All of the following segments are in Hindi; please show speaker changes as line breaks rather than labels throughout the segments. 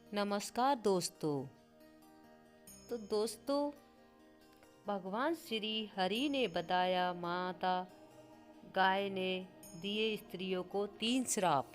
नमस्कार दोस्तों। तो दोस्तों, भगवान श्री हरि ने बताया माता गाय ने दिए स्त्रियों को 3 श्राप।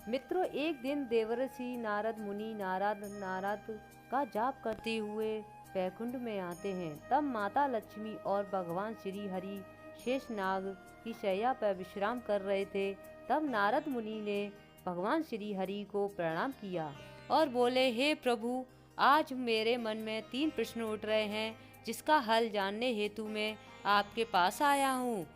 मित्रों, एक दिन देवर्षि नारद मुनि नारद का जाप करते हुए वैकुंठ में आते हैं। तब माता लक्ष्मी और भगवान श्री हरि शेषनाग की शैया पर विश्राम कर रहे थे। तब नारद मुनि ने भगवान श्री हरि को प्रणाम किया और बोले, हे प्रभु, आज मेरे मन में 3 प्रश्न उठ रहे हैं, जिसका हल जानने हेतु मैं आपके पास आया हूँ।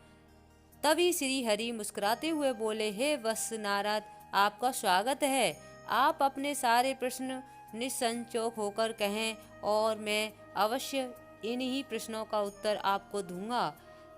तभी श्री हरि मुस्कुराते हुए बोले, हे वत्स नारद, आपका स्वागत है। आप अपने सारे प्रश्न निसंकोच होकर कहें और मैं अवश्य इन्हीं प्रश्नों का उत्तर आपको दूंगा।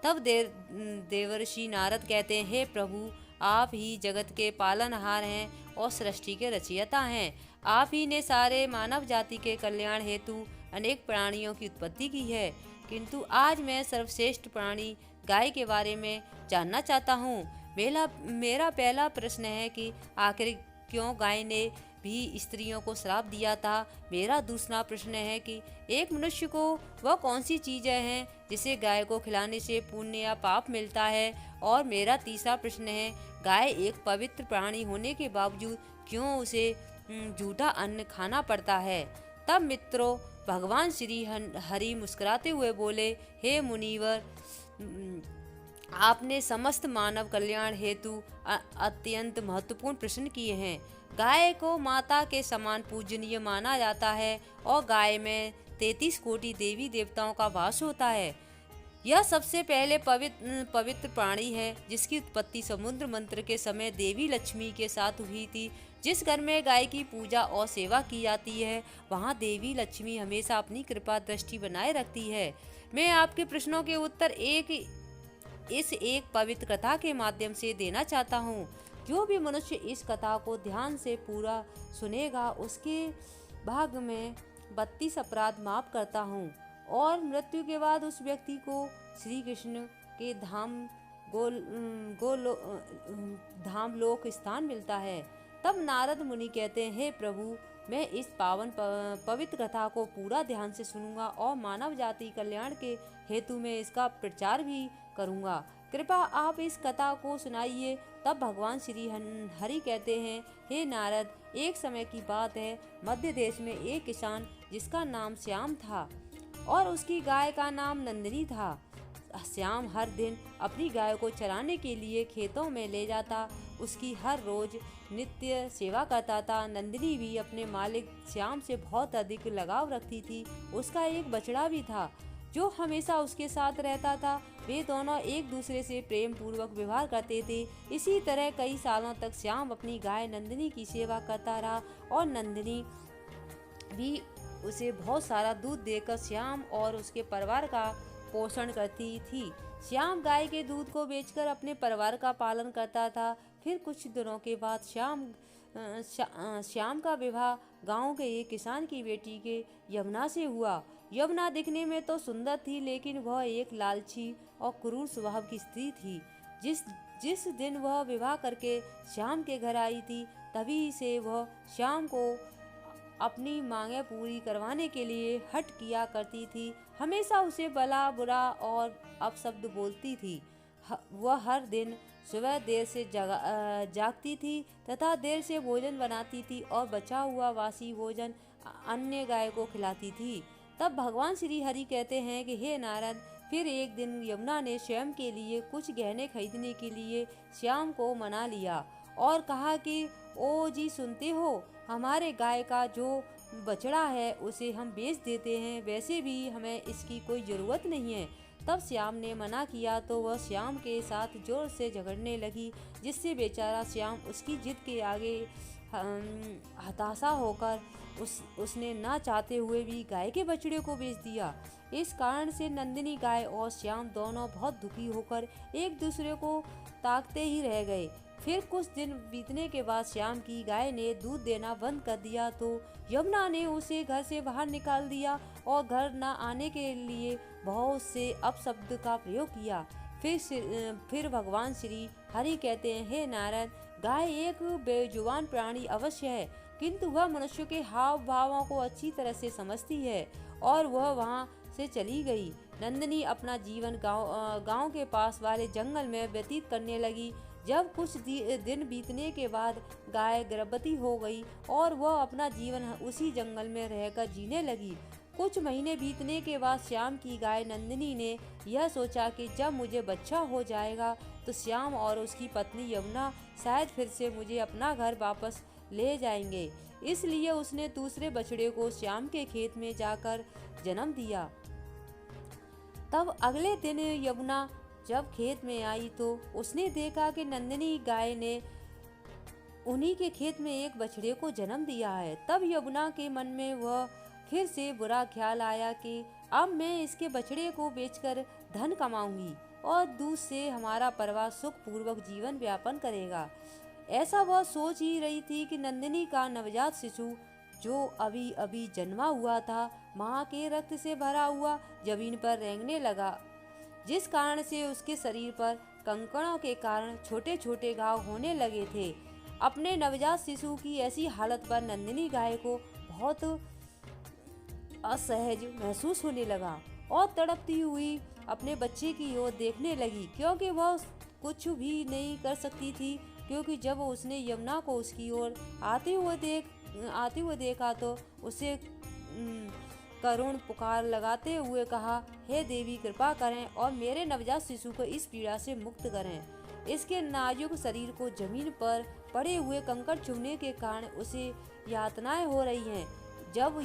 तब देवर्षि नारद कहते हैं, हे प्रभु, आप ही जगत के पालनहार हैं और सृष्टि के रचयिता हैं। आप ही ने सारे मानव जाति के कल्याण हेतु अनेक प्राणियों की उत्पत्ति की है, किंतु आज मैं सर्वश्रेष्ठ प्राणी गाय के बारे में जानना चाहता हूँ। मेरा पहला प्रश्न है कि आखिर क्यों गाय ने भी स्त्रियों को श्राप दिया था। मेरा दूसरा प्रश्न है कि एक मनुष्य को वह कौन सी चीजें हैं जिसे गाय को खिलाने से पुण्य या पाप मिलता है। और मेरा तीसरा प्रश्न है, गाय एक पवित्र प्राणी होने के बावजूद क्यों उसे झूठा अन्न खाना पड़ता है। तब मित्रों, भगवान श्री हरि मुस्कुराते हुए बोले, हे मुनिवर, आपने समस्त मानव कल्याण हेतु अत्यंत महत्वपूर्ण प्रश्न किए हैं। गाय को माता के समान पूजनीय माना जाता है और गाय में 33 कोटि देवी देवताओं का वास होता है। यह सबसे पहले पवित्र प्राणी है, जिसकी उत्पत्ति समुद्र मंथन के समय देवी लक्ष्मी के साथ हुई थी। जिस घर में गाय की पूजा और सेवा की जाती है, वहाँ देवी लक्ष्मी हमेशा अपनी कृपा दृष्टि बनाए रखती है। मैं आपके प्रश्नों के उत्तर इस एक पवित्र कथा के माध्यम से देना चाहता हूँ। जो भी मनुष्य इस कथा को ध्यान से पूरा सुनेगा, उसके भाग में 32 अपराध माफ करता हूँ और मृत्यु के बाद उस व्यक्ति को श्री कृष्ण के धाम लोक स्थान मिलता है। तब नारद मुनि कहते हैं, हे प्रभु, मैं इस पावन पवित्र कथा को पूरा ध्यान से सुनूंगा और मानव जाति कल्याण के हेतु में इसका प्रचार भी करूंगा। कृपा आप इस कथा को सुनाइए। तब भगवान श्री हरि कहते हैं, हे नारद, एक समय की बात है, मध्य देश में एक किसान जिसका नाम श्याम था और उसकी गाय का नाम नंदिनी था। श्याम हर दिन अपनी गाय को चराने के लिए खेतों में ले जाता, उसकी हर रोज नित्य सेवा करता था। नंदिनी भी अपने मालिक श्याम से बहुत अधिक लगाव रखती थी। उसका एक बछड़ा भी था जो हमेशा उसके साथ रहता था। वे दोनों एक दूसरे से प्रेम पूर्वक व्यवहार करते थे। इसी तरह कई सालों तक श्याम अपनी गाय नंदिनी की सेवा करता रहा और नंदिनी भी उसे बहुत सारा दूध देकर श्याम और उसके परिवार का पोषण करती थी। श्याम गाय के दूध को बेचकर अपने परिवार का पालन करता था। फिर कुछ दिनों के बाद श्याम का विवाह गांव के एक किसान की बेटी के यमुना से हुआ। यमुना दिखने में तो सुंदर थी, लेकिन वह एक लालची और क्रूर स्वभाव की स्त्री थी। जिस दिन वह विवाह करके श्याम के घर आई थी, तभी से वह श्याम को अपनी मांगें पूरी करवाने के लिए हठ किया करती थी। हमेशा उसे भला बुरा और अपशब्द बोलती थी। वह हर दिन सुबह देर से जागती थी तथा देर से भोजन बनाती थी और बचा हुआ वासी भोजन अन्य गाय को खिलाती थी। तब भगवान श्री हरि कहते हैं कि हे नारद, फिर एक दिन यमुना ने स्वयं के लिए कुछ गहने खरीदने के लिए श्याम को मना लिया और कहा कि ओ जी, सुनते हो, हमारे गाय का जो बछड़ा है उसे हम बेच देते हैं, वैसे भी हमें इसकी कोई ज़रूरत नहीं है। तब श्याम ने मना किया तो वह श्याम के साथ जोर से झगड़ने लगी, जिससे बेचारा श्याम उसकी जिद के आगे हताशा होकर उसने ना चाहते हुए भी गाय के बछड़े को बेच दिया। इस कारण से नंदिनी गाय और श्याम दोनों बहुत दुखी होकर एक दूसरे को ताकते ही रह गए। फिर कुछ दिन बीतने के बाद श्याम की गाय ने दूध देना बंद कर दिया तो यमुना ने उसे घर से बाहर निकाल दिया और घर न आने के लिए बहुत से अपशब्द का प्रयोग किया। फिर भगवान श्री हरि कहते हैं, हे नारद, गाय एक बेजुबान प्राणी अवश्य है, किंतु वह मनुष्य के हाव भावों को अच्छी तरह से समझती है और वह वहाँ से चली गई। नंदिनी अपना जीवन गांव के पास वाले जंगल में व्यतीत करने लगी। जब कुछ दिन बीतने के बाद गाय गर्भवती हो गई और वह अपना जीवन उसी जंगल में रहकर जीने लगी। कुछ महीने बीतने के बाद श्याम की गाय नंदिनी ने यह सोचा कि जब मुझे बच्चा हो जाएगा तो श्याम और उसकी पत्नी यमुना शायद फिर से मुझे अपना घर वापस ले जाएंगे। इसलिए उसने दूसरे बछड़े को श्याम के खेत में जाकर जन्म दिया। तब अगले दिन यमुना जब खेत में आई तो उसने देखा कि नंदिनी गाय ने उन्हीं के खेत में एक बछड़े को जन्म दिया है। तब यमुना के मन में वह फिर से बुरा ख्याल आया कि अब मैं इसके बछड़े को बेचकर धन कमाऊंगी और दूध से हमारा परिवार सुख पूर्वक जीवन यापन करेगा। ऐसा वह सोच ही रही थी कि नंदिनी का नवजात शिशु जो अभी अभी जन्मा हुआ था माँ के रक्त से भरा हुआ जमीन पर रेंगने लगा, जिस कारण से उसके शरीर पर कंकड़ों के कारण छोटे छोटे घाव होने लगे थे। अपने नवजात शिशु की ऐसी हालत पर नंदिनी गाय को बहुत असहज महसूस होने लगा और तड़पती हुई अपने बच्चे की ओर देखने लगी, क्योंकि वह कुछ भी नहीं कर सकती थी। क्योंकि जब उसने यमुना को उसकी ओर आते हुए देखा तो उसे करुण पुकार लगाते हुए कहा, हे देवी कृपा करें और मेरे नवजात शिशु को इस पीड़ा से मुक्त करें। इसके नाजुक शरीर को जमीन पर पड़े हुए कंकड़ चुभने के कारण उसे यातनाएं हो रही हैं। जब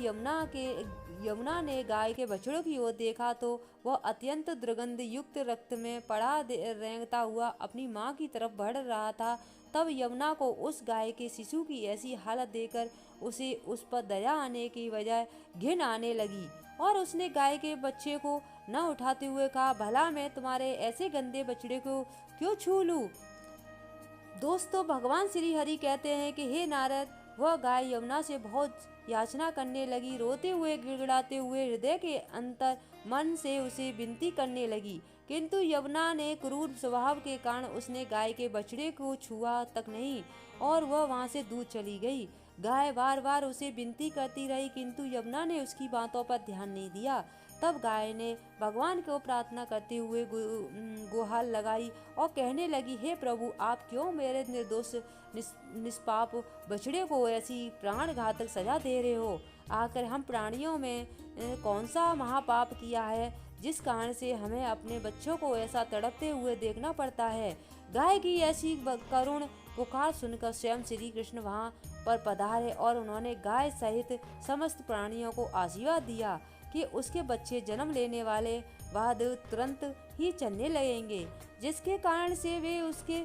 यमुना ने गाय के बछड़ों की ओर देखा तो वह अत्यंत दुर्गंध युक्त रक्त में पड़ा रेंगता हुआ अपनी माँ की तरफ बढ़ रहा था। तब यमुना को उस गाय के शिशु की ऐसी हालत देखकर उसे उस पर दया आने की बजाय घिन आने लगी और उसने गाय के बच्चे को न उठाते हुए कहा, भला मैं तुम्हारे ऐसे गंदे बछड़े को क्यों छू लूं? दोस्तों, भगवान श्री हरि कहते हैं कि हे नारद, वह गाय यमुना से बहुत याचना करने लगी। रोते हुए गिड़गिड़ाते हुए हृदय के अंतर मन से उसे विनती करने लगी, किंतु यमुना ने क्रूर स्वभाव के कारण उसने गाय के बछड़े को छुआ तक नहीं और वह वहां से दूर चली गई। गाय बार बार उसे विनती करती रही, किंतु यमुना ने उसकी बातों पर ध्यान नहीं दिया। तब गाय ने भगवान को प्रार्थना करते हुए गुहार लगाई और कहने लगी, हे प्रभु, आप क्यों मेरे निर्दोष निष्पाप बछड़े को ऐसी प्राण घातक सजा दे रहे हो? आखिर हम प्राणियों में कौन सा महापाप किया है जिस कारण से हमें अपने बच्चों को ऐसा तड़पते हुए देखना पड़ता है? गाय की ऐसी करुण पुकार सुनकर स्वयं श्री कृष्ण वहां पर पधारे और उन्होंने गाय सहित समस्त प्राणियों को आशीर्वाद दिया कि उसके बच्चे जन्म लेने वाले बाद तुरंत ही चलने लगेंगे, जिसके कारण से वे उसके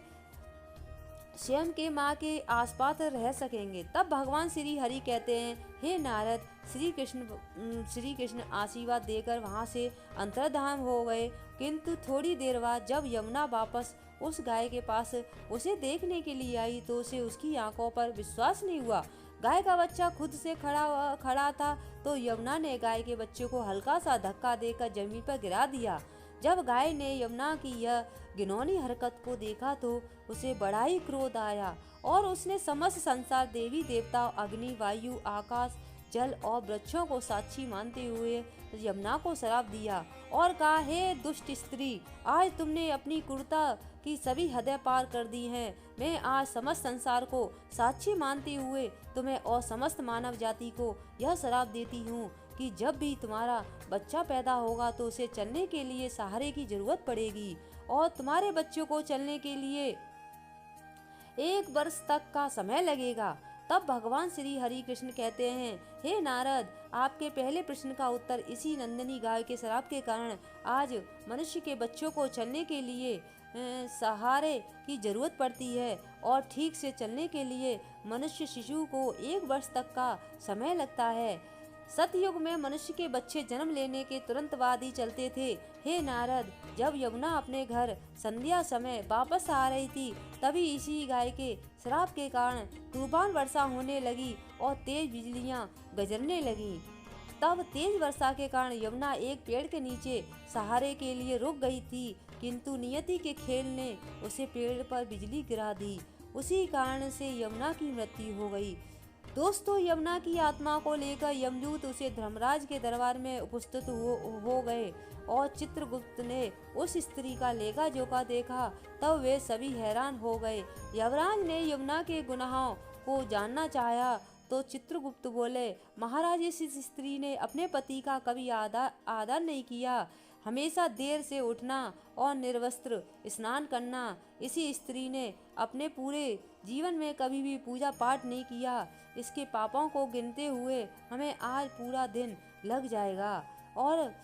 स्वयं के माँ के आसपास रह सकेंगे। तब भगवान श्री हरि कहते हैं, हे नारद, श्री कृष्ण आशीर्वाद देकर वहाँ से अंतर्धान हो गए। किंतु थोड़ी देर बाद जब यमुना वापस उस गाय के पास उसे देखने के लिए आई तो उसे उसकी आंखों पर विश्वास नहीं हुआ। गाय का बच्चा खुद से खड़ा था तो यमुना ने गाय के बच्चे को हल्का सा धक्का देकर जमीन पर गिरा दिया। जब गाय ने यमुना की यह घिनौनी हरकत को देखा तो उसे बड़ा ही क्रोध आया और उसने समस्त संसार, देवी देवता, अग्नि, वायु, आकाश, जल और वृक्षों को साक्षी मानते हुए यमुना को श्राप दिया और कहा, हे दुष्ट स्त्री, आज तुमने अपनी क्रूरता की सभी हदें पार कर दी हैं। मैं आज समस्त संसार को साक्षी मानते हुए तुम्हें और समस्त मानव जाति को यह श्राप देती हूँ कि जब भी तुम्हारा बच्चा पैदा होगा तो उसे चलने के लिए सहारे की जरूरत पड़ेगी और तुम्हारे बच्चों को चलने के लिए 1 वर्ष तक का समय लगेगा। तब भगवान श्री हरि कृष्ण कहते हैं, हे नारद, आपके पहले प्रश्न का उत्तर इसी नंदिनी गाय के श्राप के कारण आज मनुष्य के बच्चों को चलने के लिए सहारे की जरूरत पड़ती है और ठीक से चलने के लिए मनुष्य शिशु को 1 वर्ष तक का समय लगता है। सतयुग में मनुष्य के बच्चे जन्म लेने के तुरंत बाद ही चलते थे। हे नारद, जब यमुना अपने घर संध्या समय वापस आ रही थी तभी इसी गाय के श्राप के कारण तूफान वर्षा होने लगी और तेज बिजलियां गरजने लगीं। तब तेज वर्षा के कारण यमुना एक पेड़ के नीचे सहारे के लिए रुक गई थी, किंतु नियति के खेल ने उसे पेड़ पर बिजली गिरा दी। उसी कारण से यमुना की मृत्यु हो गई। दोस्तों, यमुना की आत्मा को लेकर यमदूत उसे धर्मराज के दरबार में उपस्थित हो गए और चित्रगुप्त ने उस स्त्री का लेखा जोखा देखा। तब वे सभी हैरान हो गए। यमराज ने यमुना के गुनाहों को जानना चाहा तो चित्रगुप्त बोले, महाराज, इस स्त्री ने अपने पति का कभी आदर नहीं किया। हमेशा देर से उठना और निर्वस्त्र स्नान करना। इसी स्त्री ने अपने पूरे जीवन में कभी भी पूजा पाठ नहीं किया। इसके पापों को गिनते हुए हमें आज पूरा दिन लग जाएगा। और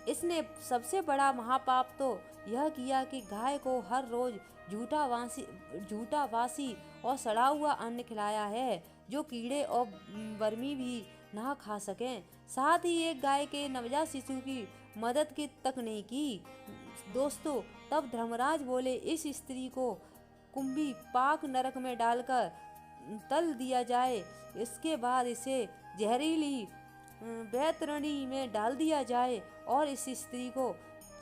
इसने सबसे बड़ा महापाप तो यह किया कि गाय को हर रोज झूठा वासी और सड़ा हुआ अन्न खिलाया है, जो कीड़े और वर्मी भी ना खा सकें। साथ ही एक गाय के नवजात शिशु की मदद की तक नहीं की। दोस्तों, तब धर्मराज बोले, इस स्त्री को कुंभी पाक नरक में डालकर तल दिया जाए। इसके बाद इसे जहरीली बैतरणी में डाल दिया जाए और इस स्त्री को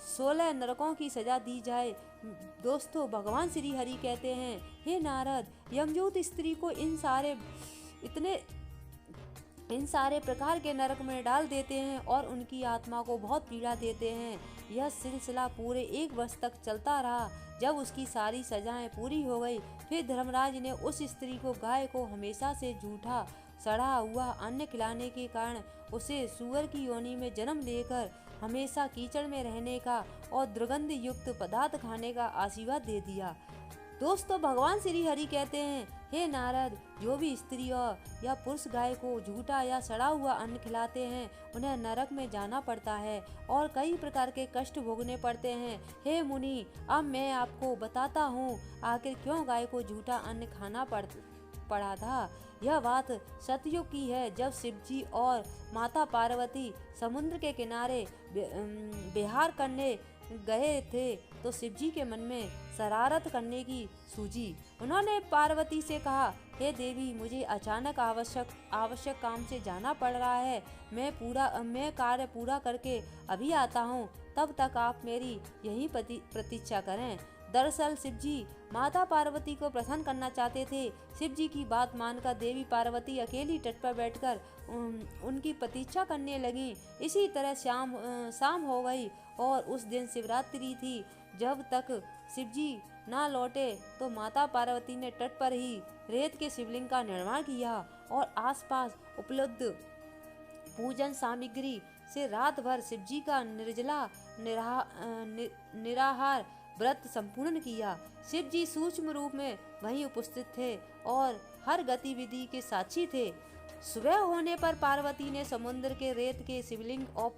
16 नरकों की सजा दी जाए। दोस्तों, भगवान श्री हरि कहते हैं, हे नारद, यमदूत स्त्री को इन सारे प्रकार के नरक में डाल देते हैं और उनकी आत्मा को बहुत पीड़ा देते हैं। यह सिलसिला पूरे 1 वर्ष तक चलता रहा। जब उसकी सारी सजाएं पूरी हो गई, फिर धर्मराज ने उस स्त्री को गाय को हमेशा से झूठा सड़ा हुआ अन्न खिलाने के कारण उसे सूअर की योनि में जन्म लेकर हमेशा कीचड़ में रहने का और दुर्गंध युक्त पदार्थ खाने का आशीर्वाद दे दिया। दोस्तों, भगवान श्री हरि कहते हैं, हे नारद, जो भी स्त्री या पुरुष गाय को झूठा या सड़ा हुआ अन्न खिलाते हैं, उन्हें नरक में जाना पड़ता है और कई प्रकार के कष्ट भोगने पड़ते हैं। हे मुनि, अब मैं आपको बताता हूँ आखिर क्यों गाय को झूठा अन्न खाना पड़ा था। यह बात सतयुग की है, जब शिवजी और माता पार्वती समुद्र के किनारे विहार करने गए थे तो शिवजी के मन में शरारत करने की सूझी। उन्होंने पार्वती से कहा, हे देवी, मुझे अचानक आवश्यक काम से जाना पड़ रहा है। मैं कार्य पूरा करके अभी आता हूँ, तब तक आप मेरी यही प्रतीक्षा करें। दरअसल शिवजी माता पार्वती को प्रसन्न करना चाहते थे। शिवजी की बात मानकर देवी पार्वती अकेली तट पर बैठकर उनकी प्रतीक्षा करने लगी। इसी तरह शाम हो गई और उस दिन शिवरात्रि थी। जब तक शिवजी ना लौटे तो माता पार्वती ने तट पर ही रेत के शिवलिंग का निर्माण किया और आसपास उपलब्ध पूजन सामग्री से रात भर शिवजी का निर्जला निराहार व्रत संपूर्ण किया। शिवजी सूक्ष्म रूप में वहीं उपस्थित थे और हर गतिविधि के साक्षी थे। सुबह होने पर पार्वती ने समुद्र के रेत के शिवलिंग और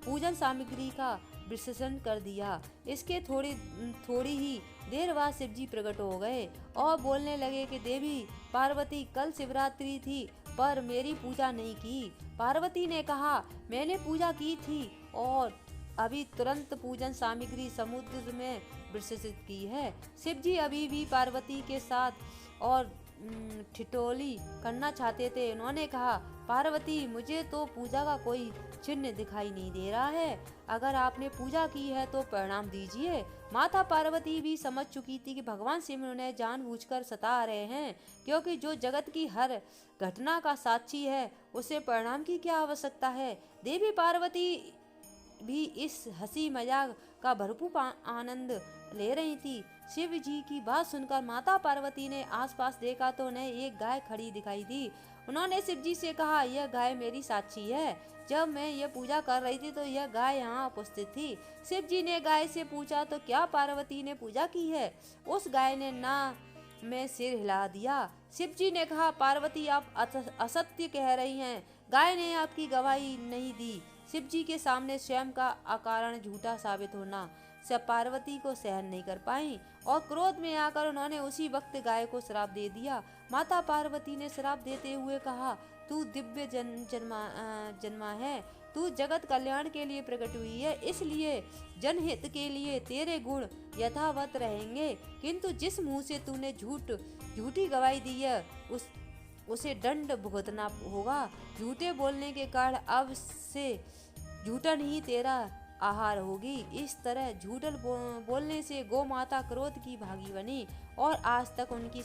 पूजन सामग्री का विसर्जन कर दिया। इसके थोड़ी ही देर बाद शिवजी प्रकट हो गए और बोलने लगे कि देवी पार्वती, कल शिवरात्रि थी पर मेरी पूजा नहीं की। पार्वती ने कहा, मैंने पूजा की थी और अभी तुरंत पूजन सामग्री समुद्र में विसर्जित की है। शिवजी अभी भी पार्वती के साथ और ठिठोली करना चाहते थे। उन्होंने कहा, पार्वती, मुझे तो पूजा का कोई चिन्ह दिखाई नहीं दे रहा है। अगर आपने पूजा की है तो परिणाम दीजिए। माता पार्वती भी समझ चुकी थी कि भगवान शिव उन्हें जानबूझकर सता रहे हैं, क्योंकि जो जगत की हर घटना का साक्षी है उसे परिणाम की क्या आवश्यकता है। देवी पार्वती भी इस हंसी मजाक का भरपूर आनंद ले रही थी। शिव जी की बात सुनकर माता पार्वती ने आसपास देखा तो उन्हें एक गाय खड़ी दिखाई दी। उन्होंने शिव जी से कहा, यह गाय मेरी साक्षी है। जब मैं यह पूजा कर रही थी तो यह गाय यहाँ उपस्थित थी। शिव जी ने गाय से पूछा, तो क्या पार्वती ने पूजा की है? उस गाय ने ना में सिर हिला दिया। शिव जी ने कहा, पार्वती, आप असत्य कह रही हैं। गाय ने आपकी गवाही नहीं दी। शिव जी के सामने स्वयं का अकारण झूठा साबित होना सब पार्वती को सहन नहीं कर पाई और क्रोध में आकर उन्होंने उसी वक्त गाय को श्राप दे दिया। माता पार्वती ने श्राप देते हुए कहा, तू दिव्य जन्मा है, तू जगत कल्याण के लिए प्रकट हुई है, इसलिए जनहित के लिए तेरे गुण यथावत रहेंगे। किंतु जिस मुंह से तूने झूठी गवाही दी है उसे दंड भुगतना होगा। झूठे बोलने के कारण अब से झूठन ही तेरा आहार होगी। इस तरह झूठल बोलने से गौ माता क्रोध की भागी बनी और आज तक उनकी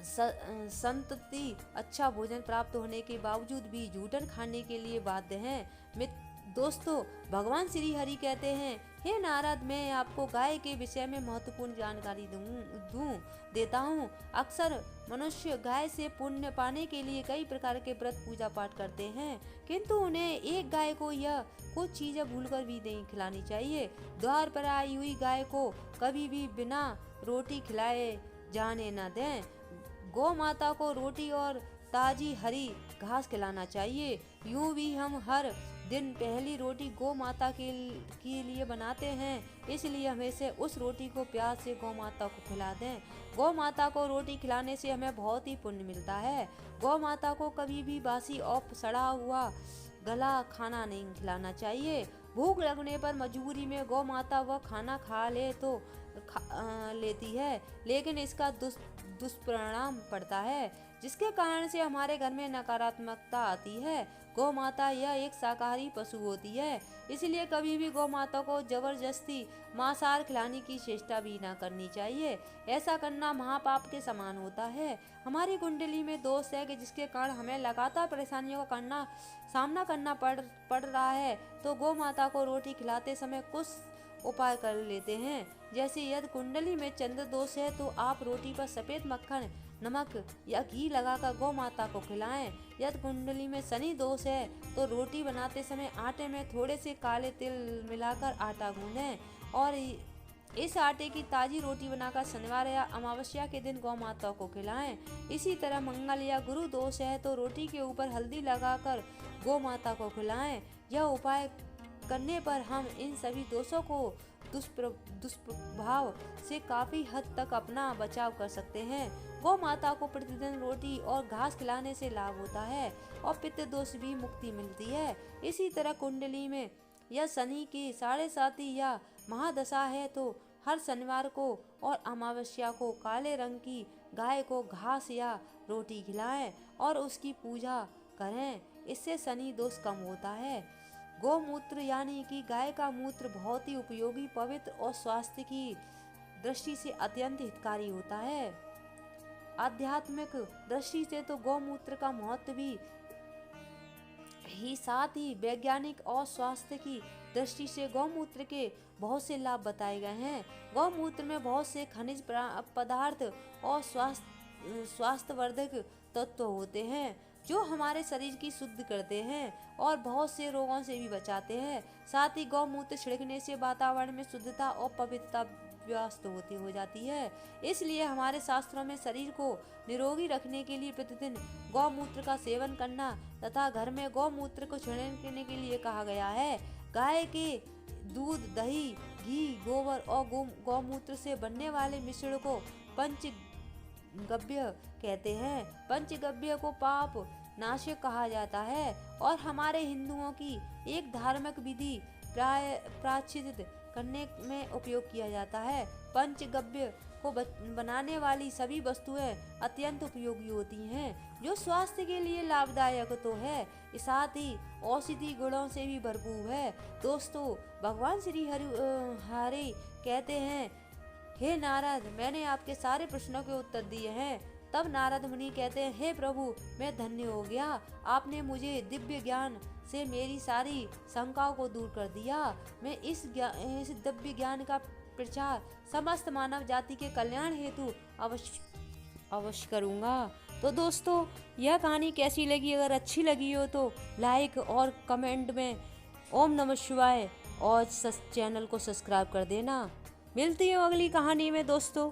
संतति अच्छा भोजन प्राप्त होने के बावजूद भी जूठन खाने के लिए बाध्य हैं। दोस्तों, भगवान श्री हरि कहते हैं, हे नारद, मैं आपको गाय के विषय में महत्वपूर्ण जानकारी देता हूँ। अक्सर मनुष्य गाय से पुण्य पाने के लिए कई प्रकार के व्रत पूजा पाठ करते हैं, किंतु उन्हें एक गाय को यह कुछ चीजें भूलकर भी नहीं खिलानी चाहिए। द्वार पर आई हुई गाय को कभी भी बिना रोटी खिलाए जाने न दें। गौ माता को रोटी और ताजी हरी घास खिलाना चाहिए। यूं भी हम हर दिन पहली रोटी गौ माता के लिए बनाते हैं, इसलिए हमेशा उस रोटी को प्यार से गौ माता को खिला दें। गौ माता को रोटी खिलाने से हमें बहुत ही पुण्य मिलता है। गौ माता को कभी भी बासी और सड़ा हुआ गला खाना नहीं खिलाना चाहिए। भूख लगने पर मजबूरी में गौ माता वह खाना खा ले तो लेती है, लेकिन इसका दुष्परिणाम पड़ता है, जिसके कारण से हमारे घर में नकारात्मकता आती है। गौ माता यह एक शाकाहारी पशु होती है, इसलिए कभी भी गौ माता को जबरदस्ती मांसाहार खिलाने की चेष्टा भी ना करनी चाहिए। ऐसा करना महापाप के समान होता है। हमारी कुंडली में दोष है कि जिसके कारण हमें लगातार परेशानियों का सामना करना पड़ रहा है, तो गौ माता को रोटी खिलाते समय कुछ उपाय कर लेते हैं। जैसे यदि कुंडली में चंद्र दोष है तो आप रोटी पर सफेद मक्खन, नमक या घी लगाकर गौ माता को खिलाएं। यदि कुंडली में शनि दोष है तो रोटी बनाते समय आटे में थोड़े से काले तिल मिलाकर आटा गूंदें और इस आटे की ताजी रोटी बनाकर शनिवार या अमावस्या के दिन गौ माता को खिलाएं। इसी तरह मंगल या गुरु दोष है तो रोटी के ऊपर हल्दी लगाकर गौ माता को खिलाएं। यह उपाय करने पर हम इन सभी दोषों को दुष्प्रभाव से काफी हद तक अपना बचाव कर सकते हैं। गौ माता को प्रतिदिन रोटी और घास खिलाने से लाभ होता है और पित्त दोष भी मुक्ति मिलती है। इसी तरह कुंडली में या शनि की 7.5 या महादशा है तो हर शनिवार को और अमावस्या को काले रंग की गाय को घास या रोटी खिलाएं और उसकी पूजा करें। इससे शनि दोष कम होता है। गौमूत्र यानी कि गाय का मूत्र बहुत ही उपयोगी, पवित्र और स्वास्थ्य की दृष्टि से अत्यंत हितकारी होता है। आध्यात्मिक दृष्टि से तो गौमूत्र का महत्व भी साथ ही वैज्ञानिक और स्वास्थ्य की दृष्टि से गौमूत्र के बहुत से लाभ बताए गए हैं। गौमूत्र में बहुत से खनिज पदार्थ और स्वास्थ्यवर्धक तत्व होते हैं जो हमारे शरीर की शुद्ध करते हैं और बहुत से रोगों से भी बचाते हैं। साथ ही गौमूत्र छिड़कने से वातावरण में शुद्धता और पवित्रता व्यस्त हो जाती है। इसलिए हमारे शास्त्रों में शरीर को निरोगी रखने के लिए प्रतिदिन गौमूत्र का सेवन करना तथा घर में गौमूत्र को छिड़कने के लिए कहा गया है। गाय के दूध, दही, घी, गोबर और गौमूत्र से बनने वाले मिश्रण को पंचगव्य कहते हैं। पंचगव्य को पाप नाशक कहा जाता है और हमारे हिंदुओं की एक धार्मिक विधि प्रायश्चित करने में उपयोग किया जाता है। पंचगव्य को बनाने वाली सभी वस्तुएं अत्यंत उपयोगी होती हैं, जो स्वास्थ्य के लिए लाभदायक तो है, साथ ही औषधि गुणों से भी भरपूर है। दोस्तों, भगवान श्री हरि कहते हैं, हे नारद, मैंने आपके सारे प्रश्नों के उत्तर दिए हैं। तब नारद मुनि कहते हैं, हे प्रभु, मैं धन्य हो गया। आपने मुझे दिव्य ज्ञान से मेरी सारी शंकाओं को दूर कर दिया। मैं इस दिव्य ज्ञान का प्रचार समस्त मानव जाति के कल्याण हेतु अवश्य करूँगा। तो दोस्तों, यह कहानी कैसी लगी? अगर अच्छी लगी हो तो लाइक और कमेंट में ओम नमः शिवाय और चैनल को सब्सक्राइब कर देना। मिलती है अगली कहानी में दोस्तों।